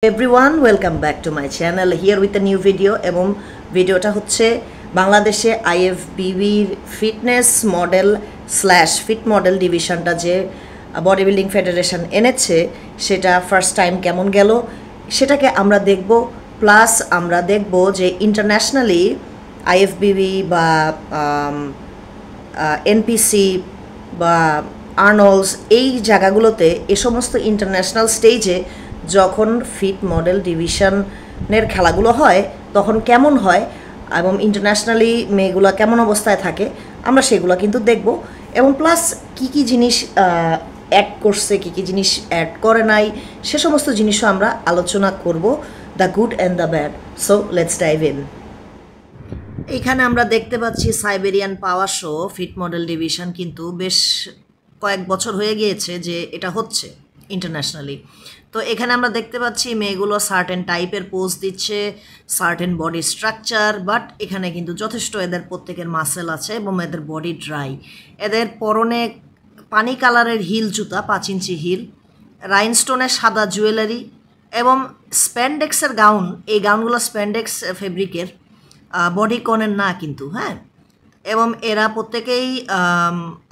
Everyone, welcome back to my channel here with a new video এবং ভিডিওটা হচ্ছে বাংলাদেশে আইএফবিবির fitness model slash fit model ডিভিশনটা যে বডি বিল্ডিং ফেডারেশন এনেছে সেটা ফার্স্ট টাইম কেমন গেল সেটাকে আমরা দেখব। প্লাস আমরা দেখব যে ইন্টারন্যাশনালি আইএফবিবি বা এনপিসি বা আর্নল্ডস এই জায়গাগুলোতে এ সমস্ত ইন্টারন্যাশনাল স্টেজে যখন ফিট মডেল ডিভিশনের খেলাগুলো হয় তখন কেমন হয় এবং ইন্টারন্যাশনালি মেয়েগুলো কেমন অবস্থায় থাকে আমরা সেগুলো কিন্তু দেখব। এবং প্লাস কী কী জিনিস অ্যাড করছে, কী কী জিনিস অ্যাড করে নাই, সে সমস্ত জিনিসও আমরা আলোচনা করব, the good and the bad. So let's dive in. এখানে আমরা দেখতে পাচ্ছি সাইবেরিয়ান পাওয়ার শো ফিট মডেল ডিভিশন, কিন্তু বেশ কয়েক বছর হয়ে গিয়েছে যে এটা হচ্ছে ইন্টারন্যাশনালি। তো এখানে আমরা দেখতে পাচ্ছি মেয়েগুলো সার্টেন টাইপের পোজ দিচ্ছে, সার্টেন বডি স্ট্রাকচার, বাট এখানে কিন্তু যথেষ্ট এদের প্রত্যেকের মাসেল আছে এবং এদের বডি ড্রাই। এদের পরনে পানি কালারের হিল জুতা, 5 ইঞ্চি হিল, রাইনস্টোনের সাদা জুয়েলারি এবং স্প্যান্ডেক্সের গাউন। এই গাউনগুলো স্প্যান্ডেক্স ফেব্রিকের, বডি কনের না কিন্তু, হ্যাঁ। এবং এরা প্রত্যেকেই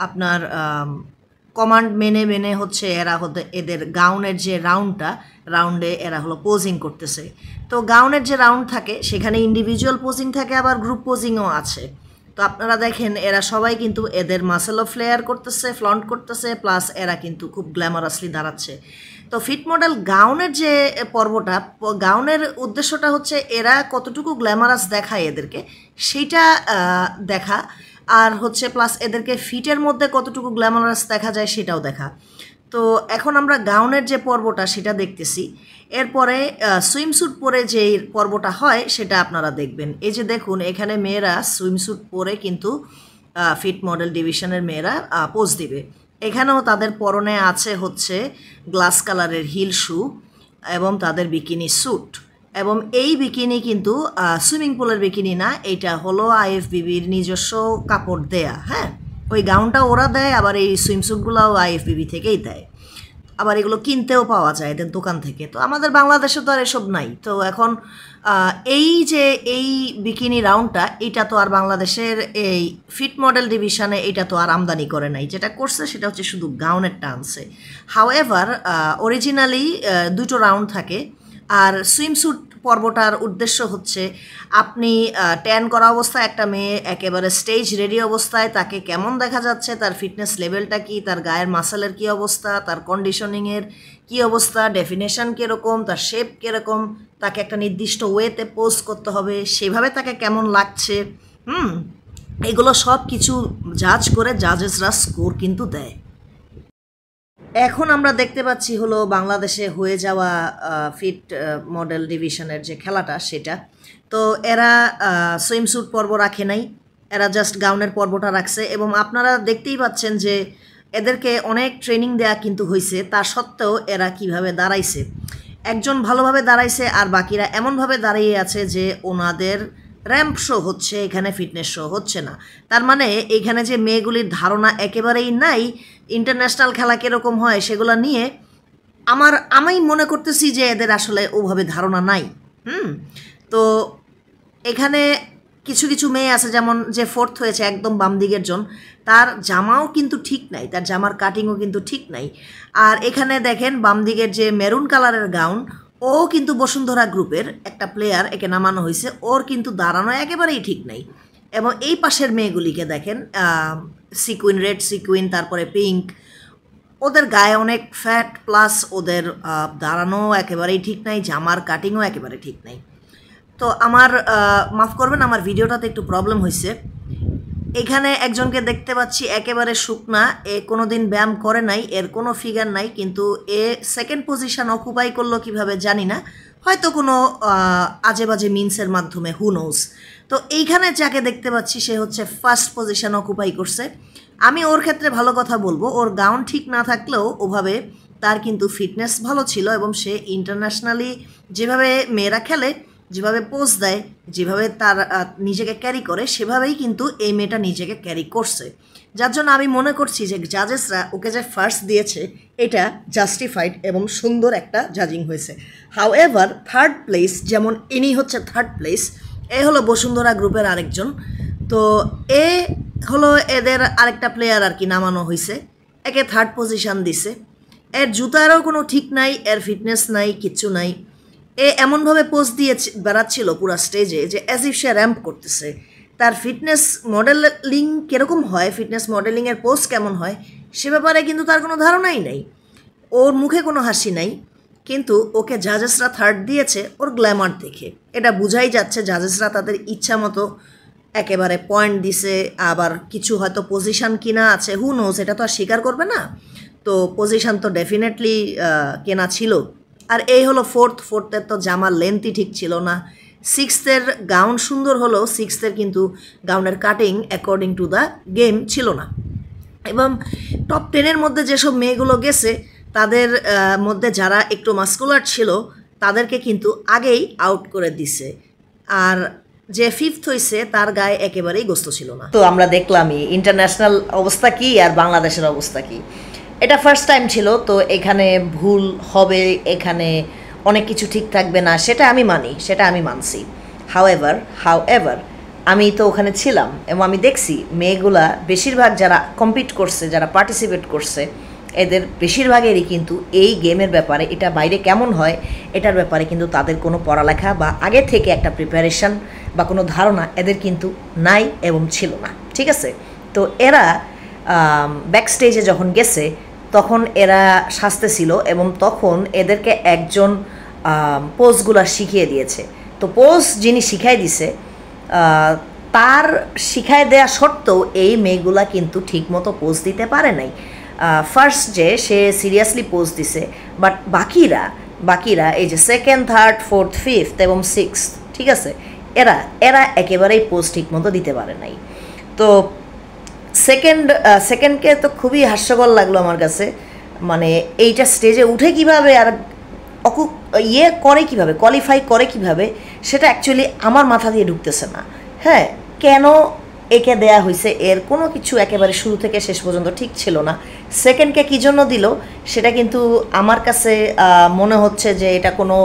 আপনার কমান্ড মেনে মেনে হচ্ছে এরা এদের গাউনের যে রাউন্ডে এরা হলো পোজিং করতেছে। তো গাউনের যে রাউন্ড থাকে সেখানে ইন্ডিভিজুয়াল পোজিং থাকে, আবার গ্রুপ পোজিংও আছে। তো আপনারা দেখেন এরা সবাই কিন্তু এদের মাসেলও ফ্লেয়ার করতেছে, ফ্লন্ট করতেছে, প্লাস এরা কিন্তু খুব গ্ল্যামারাসলি দাঁড়াচ্ছে। তো ফিট মডেল গাউনের যে পর্বটা, গাউনের উদ্দেশ্যটা হচ্ছে এরা কতটুকু গ্ল্যামারাস দেখায় এদেরকে সেইটা দেখা, আর হচ্ছে প্লাস এদেরকে ফিটের মধ্যে কতটুকু গ্ল্যামারাস দেখা যায় সেটাও দেখা। তো এখন আমরা গাউনের যে পর্বটা সেটা দেখতেছি, এরপরে সুইমস্যুট পরে যে পর্বটা হয় সেটা আপনারা দেখবেন। এই যে দেখুন এখানে মেয়েরা সুইমস্যুট পরে কিন্তু ফিট মডেল ডিভিশনের মেয়েরা পোজ দিবে। এখানেও তাদের পরনে আছে হচ্ছে গ্লাস কালারের হিল শু এবং তাদের বিকিনি স্যুট। এবং এই বিকিনি কিন্তু সুইমিং পুলের বিকিনি না, এটা হলো আইএফবিবির নিজস্ব কাপড় দেয়া, হ্যাঁ। ওই গাউনটা ওরা দেয়, আবার এই সুইমস্যুটগুলোও আইএফবিবি থেকেই দেয়, আবার এগুলো কিনতেও পাওয়া যায় এদের দোকান থেকে। তো আমাদের বাংলাদেশে তো আর এসব নাই। তো এখন এই যে এই বিকিনি রাউন্ডটা, এটা তো আর বাংলাদেশের এই ফিট মডেল ডিভিশনে এটা তো আর আমদানি করে নাই, যেটা করছে সেটা হচ্ছে শুধু গাউনের টানছে। হাউএভার অরিজিনালি দুটো রাউন্ড থাকে। আর সুইমস্যুট পর্বটার উদ্দেশ্য হচ্ছে আপনি ট্যান করা অবস্থায় একটা মেয়ে একেবারে স্টেজ রেডি অবস্থায় তাকে কেমন দেখা যাচ্ছে, তার ফিটনেস লেভেলটা কি, তার গায়ের মাসেলের কী অবস্থা, তার কন্ডিশনিংয়ের কী অবস্থা, ডেফিনেশন কীরকম, তার শেপ কীরকম, তাকে একটা নির্দিষ্ট ওয়েতে পোজ করতে হবে, সেভাবে তাকে কেমন লাগছে, এগুলো সব কিছু জাজ করে জাজেসরা স্কোর কিন্তু দেয়। এখন আমরা দেখতে পাচ্ছি হলো বাংলাদেশে হয়ে যাওয়া ফিট মডেল ডিভিশনের যে খেলাটা সেটা। তো এরা সুইমস্যুট পর্ব রাখে নাই, এরা জাস্ট গাউনের পর্বটা রাখছে। এবং আপনারা দেখতেই পাচ্ছেন যে এদেরকে অনেক ট্রেনিং দেয়া কিন্তু হয়েছে, তা সত্ত্বেও এরা কিভাবে দাঁড়াইছে। একজন ভালোভাবে দাঁড়াইছে আর বাকিরা এমনভাবে দাঁড়িয়ে আছে যে ওনাদের র্যাম্প শো হচ্ছে, এখানে ফিটনেস শো হচ্ছে না। তার মানে এইখানে যে মেয়েগুলির ধারণা একেবারেই নাই ইন্টারন্যাশনাল খেলা কীরকম হয় সেগুলো নিয়ে, আমি মনে করতেছি যে এদের আসলে ওভাবে ধারণা নাই। তো এখানে কিছু কিছু মেয়ে আছে, যেমন যে ফোর্থ হয়েছে একদম বাম দিকের জন, তার জামাও কিন্তু ঠিক নাই, তার জামার কাটিংও কিন্তু ঠিক নাই। আর এখানে দেখেন বাম দিকের যে মেরুন কালারের গাউন, ও কিন্তু বসুন্ধরা গ্রুপের একটা প্লেয়ার, একে নামানো হয়েছে, ওর কিন্তু দাঁড়ানো একেবারেই ঠিক নাই। এবং এই পাশের মেয়েগুলিকে দেখেন, সিকুইন, রেড সিকুইন, তারপরে পিঙ্ক, ওদের গায়ে অনেক ফ্যাট, প্লাস ওদের দাঁড়ানো একেবারেই ঠিক নাই, জামার কাটিংও একেবারে ঠিক নাই। তো আমার মাফ করবেন, আমার ভিডিওটাতে একটু প্রবলেম হয়েছে। এখানে একজনকে দেখতে পাচ্ছি একেবারে শুকনা, এ কোনো দিন ব্যায়াম করে নাই, এর কোনো ফিগার নাই, কিন্তু এ সেকেন্ড পজিশন অকুপাই করলো কিভাবে জানি না, হয়তো কোনো আজে বাজে মিন্সের মাধ্যমে, হু নোজ। তো এইখানে যাকে দেখতে পাচ্ছি সে হচ্ছে ফার্স্ট পজিশন অকুপাই করছে। আমি ওর ক্ষেত্রে ভালো কথা বলবো, ওর গাউন ঠিক না থাকলেও ওভাবে তার কিন্তু ফিটনেস ভালো ছিল এবং সে ইন্টারন্যাশনালি যেভাবে মেয়েরা খেলে, যেভাবে পোজ দেয়, যেভাবে তার নিজেকে ক্যারি করে, সেভাবেই কিন্তু এই মেয়েটা নিজেকে ক্যারি করছে। যার জন্য আমি মনে করছি যে জাজেসরা ওকে যে ফার্স্ট দিয়েছে এটা জাস্টিফাইড এবং সুন্দর একটা জাজিং হয়েছে। হাউ এভার থার্ড প্লেস, যেমন ইনি হচ্ছে থার্ড প্লেস, এ হলো বসুন্ধরা গ্রুপের আরেকজন, তো এ হলো এদের আরেকটা প্লেয়ার আর কি নামানো হয়েছে, একে থার্ড পজিশন দিছে। এর জুতারও কোনো ঠিক নাই, এর ফিটনেস নাই, কিচ্ছু নাই। এ এমনভাবে পোজ দিয়ে বেড়াচ্ছিল পুরো স্টেজে যে অ্যাজ ইফ সে র্যাম্প করতেছে। তার ফিটনেস মডেলিং কীরকম হয়, ফিটনেস মডেলিংয়ের পোজ কেমন হয় সে ব্যাপারে কিন্তু তার কোনো ধারণাই নাই, ওর মুখে কোনো হাসি নাই। কিন্তু ওকে জাজেসরা থার্ড দিয়েছে ওর গ্ল্যামার দেখে, এটা বোঝাই যাচ্ছে জাজেসরা তাদের ইচ্ছা মতো একেবারে পয়েন্ট দিছে। আবার কিছু হয়তো পজিশান কিনা আছে, হু নোজ, এটা তো আর স্বীকার করবে না, তো পজিশান তো ডেফিনেটলি কেনা ছিল। আর এই হলো ফোর্থের তো জামার লেন্থই ঠিক ছিল না। সিক্সথের গাউন সুন্দর হলো, সিক্সথের কিন্তু গাউনের cutting according to the game ছিল না। এবং টপ 10-এর মধ্যে যেসব মেয়েগুলো গেছে তাদের মধ্যে যারা একটু মাস্কুলার ছিল তাদেরকে কিন্তু আগেই আউট করে দিছে। আর যে ফিফথ হয়েছে তার গায়ে একেবারেই গোস্ত ছিল না। তো আমরা দেখলামই ইন্টারন্যাশনাল অবস্থা কি আর বাংলাদেশের অবস্থা কি। এটা ফার্স্ট টাইম ছিল, তো এখানে ভুল হবে, এখানে অনেক কিছু ঠিক থাকবে না, সেটা আমি মানি, সেটা আমি মানছি। হাউএভার আমি তো ওখানে ছিলাম এবং আমি দেখছি মেয়েগুলা বেশিরভাগ যারা কম্পিট করছে, যারা পার্টিসিপেট করছে, এদের বেশিরভাগেরই কিন্তু এই গেমের ব্যাপারে, এটা বাইরে কেমন হয় এটার ব্যাপারে কিন্তু তাদের কোনো পড়ালেখা বা আগে থেকে একটা প্রিপারেশন বা কোনো ধারণা এদের কিন্তু নাই এবং ছিল না, ঠিক আছে। তো এরা ব্যাক স্টেজে যখন গেছে তখন এরা সাজতে ছিল এবং তখন এদেরকে একজন পোজগুলো শিখিয়ে দিয়েছে। তো পোজ যিনি শিখাই দিছে তার শিখায় দেয়া সত্ত্বেও এই মেয়েগুলা কিন্তু ঠিকমতো পোজ দিতে পারে নাই। ফার্স্ট যে সে সিরিয়াসলি পোজ দিছে, বাট বাকিরা এই যে সেকেন্ড, থার্ড, ফোর্থ, ফিফথ এবং সিক্সথ, ঠিক আছে, এরা একেবারেই পোজ ঠিকমতো দিতে পারে নাই। তো সেকেন্ডকে তো খুবই হাস্যকর লাগলো আমার কাছে, মানে এইটা স্টেজে উঠে কিভাবে আর করে কিভাবে, কোয়ালিফাই করে কিভাবে, সেটা অ্যাকচুয়ালি আমার মাথা দিয়ে ঢুকতেছে না। হ্যাঁ, কেন একে দেয়া হয়েছে এর কোনো কিছু একেবারে শুরু থেকে শেষ পর্যন্ত ঠিক ছিল না। সেকেন্ডকে কী জন্য দিল সেটা কিন্তু আমার কাছে মনে হচ্ছে যে এটা কোনো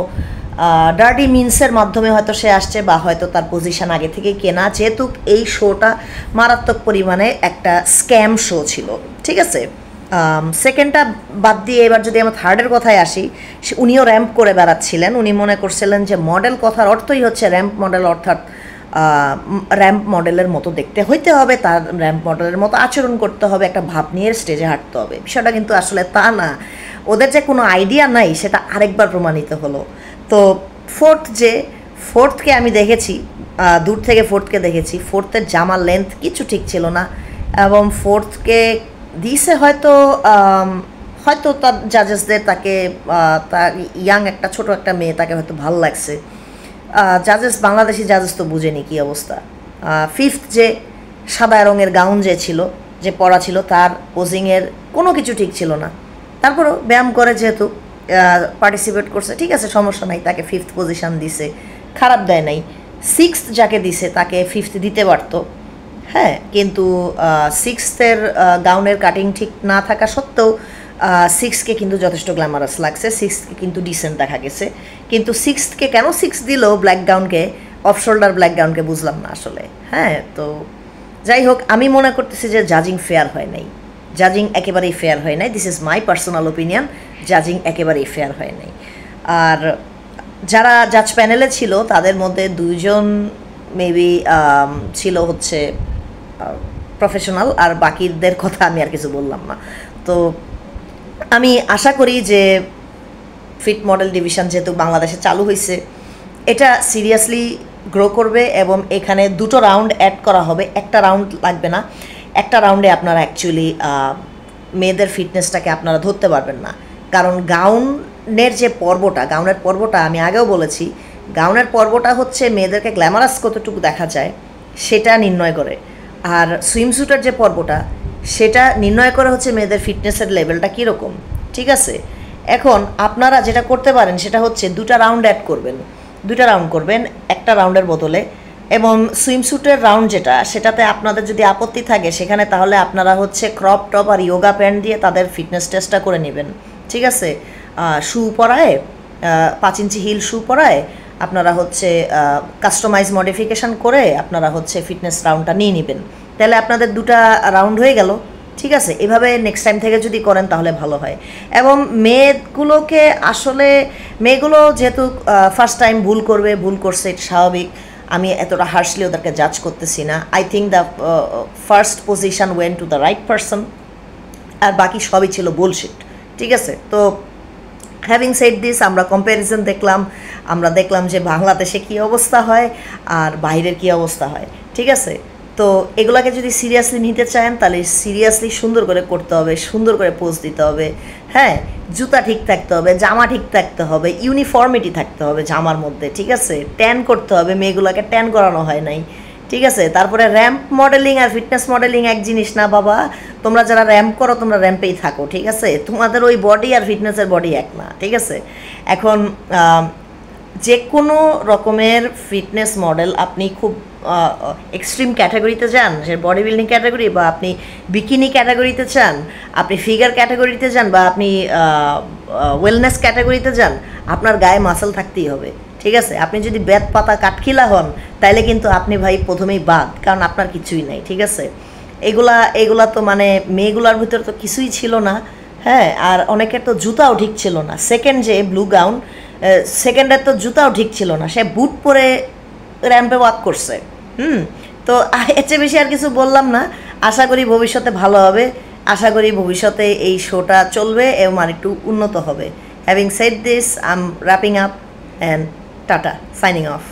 ডার্টি মিন্সের মাধ্যমে হয়তো সে আসছে, বা হয়তো তার পজিশন আগে থেকে কেনা, যেহেতু এই শোটা মারাত্মক পরিমাণে একটা স্ক্যাম শো ছিল, ঠিক আছে। সেকেন্ডটা বাদ দিয়ে এবার যদি আমার থার্ডের কথায় আসি, উনিও র্যাম্প করে বেড়াচ্ছিলেন। উনি মনে করছিলেন যে মডেল কথার অর্থই হচ্ছে র্যাম্প মডেল, অর্থাৎ র্যাম্প মডেলের মতো দেখতে হইতে হবে, তার র্যাম্প মডেলের মতো আচরণ করতে হবে, একটা ভাব নিয়ে স্টেজে হাঁটতে হবে। বিষয়টা কিন্তু আসলে তা না, ওদের যে কোনো আইডিয়া নাই সেটা আরেকবার প্রমাণিত হলো। তো ফোর্থকে আমি দেখেছি, দূর থেকে ফোর্থকে দেখেছি, ফোর্থের জামার লেন্থ কিছু ঠিক ছিল না এবং ফোর্থকে দিছে হয়তো তার জাজেসদের, তাকে তার ইয়াং একটা ছোট একটা মেয়ে, তাকে হয়তো ভালো লাগছে। বাংলাদেশি জাজেস তো বুঝেনি কী অবস্থা। ফিফথ যে সাদা রঙের গাউন যে ছিল, যে পরা ছিল, তার পোজিংয়ের কোনো কিছু ঠিক ছিল না। তারপরও ব্যায়াম করে যেহেতু পার্টিসিপেট করছে, ঠিক আছে, সমস্যা নাই, তাকে ফিফথ পজিশান দিছে, খারাপ দেয় নাই। সিক্সথ যাকে দিছে তাকে ফিফথ দিতে পারতো, হ্যাঁ, কিন্তু সিক্সথের গাউনের কাটিং ঠিক না থাকা সত্ত্বেও সিক্সকে কিন্তু যথেষ্ট গ্ল্যামারাস লাগছে, সিক্সকে কিন্তু ডিসেন্ট দেখা গেছে। কিন্তু সিক্সকে কেন সিক্স দিল ব্ল্যাক গাউনকে, অফ শোল্ডার ব্ল্যাক গাউনকে, বুঝলাম না আসলে। হ্যাঁ, তো যাই হোক, আমি মনে করতেছি যে জাজিং ফেয়ার হয় নাই, জাজিং একেবারেই ফেয়ার হয় নাই। This is my personal opinion, জাজিং একেবারেই ফেয়ার হয় নাই। আর যারা জাজ প্যানেলে ছিল তাদের মধ্যে দুইজন মেবি ছিল হচ্ছে প্রফেশনাল, আর বাকিদের কথা আমি আর কিছু বললাম না। তো আমি আশা করি যে ফিট মডেল ডিভিশন যেহেতু বাংলাদেশে চালু হয়েছে, এটা সিরিয়াসলি গ্রো করবে এবং এখানে দুটো রাউন্ড অ্যাড করা হবে, একটা রাউন্ড লাগবে না। একটা রাউন্ডে আপনারা অ্যাকচুয়ালি মেয়েদের ফিটনেসটাকে আপনারা ধরতে পারবেন না, কারণ গাউনের পর্বটা আমি আগেও বলেছি, গাউনের পর্বটা হচ্ছে মেয়েদেরকে গ্ল্যামারাস কতটুকু দেখা যায় সেটা নির্ণয় করে, আর সুইমস্যুটের যে পর্বটা সেটা নির্ণয় করে হচ্ছে মেয়েদের ফিটনেসের লেভেলটা কীরকম, ঠিক আছে। এখন আপনারা যেটা করতে পারেন সেটা হচ্ছে দুটা রাউন্ড অ্যাড করবেন, একটা রাউন্ডের বদলে এবং সুইমস্যুটের রাউন্ড যেটা, সেটাতে আপনাদের যদি আপত্তি থাকে সেখানে, তাহলে আপনারা হচ্ছে ক্রপ টপ আর ইয়োগা প্যান্ট দিয়ে তাদের ফিটনেস টেস্টটা করে নেবেন, ঠিক আছে? শু পরায়, 5 ইঞ্চি হিল শু পরায় আপনারা হচ্ছে কাস্টমাইজ মডিফিকেশান করে আপনারা হচ্ছে ফিটনেস রাউন্ডটা নিয়ে নেবেন, তাহলে আপনাদের 2টা রাউন্ড হয়ে গেল, ঠিক আছে? এভাবে নেক্সট টাইম থেকে যদি করেন তাহলে ভালো হয়। এবং মেয়েগুলোকে আসলে, মেয়েগুলো যেহেতু ফার্স্ট টাইম ভুল করছে, এটা স্বাভাবিক, আমি এতটা হার্শলি ওদেরকে জাজ করতেছি না। I think the first position went to the right person, আর বাকি সবই ছিল বুলশিট, ঠিক আছে? তো হ্যাভিং সেড দিস, আমরা কম্প্যারিজন দেখলাম, আমরা দেখলাম যে বাংলাদেশে কী অবস্থা হয় আর বাইরের কী অবস্থা হয়, ঠিক আছে? তো এগুলাকে যদি সিরিয়াসলি নিতে চান তাহলে সিরিয়াসলি সুন্দর করে করতে হবে, সুন্দর করে পোজ দিতে হবে, হ্যাঁ, জুতা ঠিক থাকতে হবে, জামা ঠিক থাকতে হবে, ইউনিফর্মিটি থাকতে হবে জামার মধ্যে, ঠিক আছে? ট্যান করতে হবে, মেয়েগুলোকে ট্যান করানো হয় নাই, ঠিক আছে? তারপরে র্যাম্প মডেলিং আর ফিটনেস মডেলিং এক জিনিস না বাবা, তোমরা যারা র্যাম্প করো তোমরা র্যাম্পেই থাকো, ঠিক আছে? তোমাদের ওই বডি আর ফিটনেসের বডি এক না, ঠিক আছে? এখন যে কোনো রকমের ফিটনেস মডেল আপনি খুব এক্সট্রিম ক্যাটাগরিতে যান, সে বডি বিল্ডিং ক্যাটাগরি, বা আপনি বিকিনি ক্যাটাগরিতে চান, আপনি ফিগার ক্যাটাগরিতে যান, বা আপনি ওয়েলনেস ক্যাটাগরিতে যান, আপনার গায়ে মাসল থাকতেই হবে, ঠিক আছে? আপনি যদি বেত পাতা কাঠখিলা হন তাইলে কিন্তু আপনি ভাই প্রথমেই বাদ, কারণ আপনার কিছুই নাই, ঠিক আছে? এগুলা তো মানে মেয়েগুলার ভিতরে তো কিছুই ছিল না, হ্যাঁ। আর অনেকের তো জুতাও ঠিক ছিল না, সেকেন্ড যে ব্লু গাউন, সেকেন্ডের তো জুতাও ঠিক ছিল না, সে বুট পরে র্যাম্পে ওয়াক করছে। তো এর চেয়ে বেশি আর কিছু বললাম না। আশা করি ভবিষ্যতে ভালো হবে, আশা করি ভবিষ্যতে এই শোটা চলবে এবং আর একটু উন্নত হবে। Having said this, I am wrapping up and tata, signing off.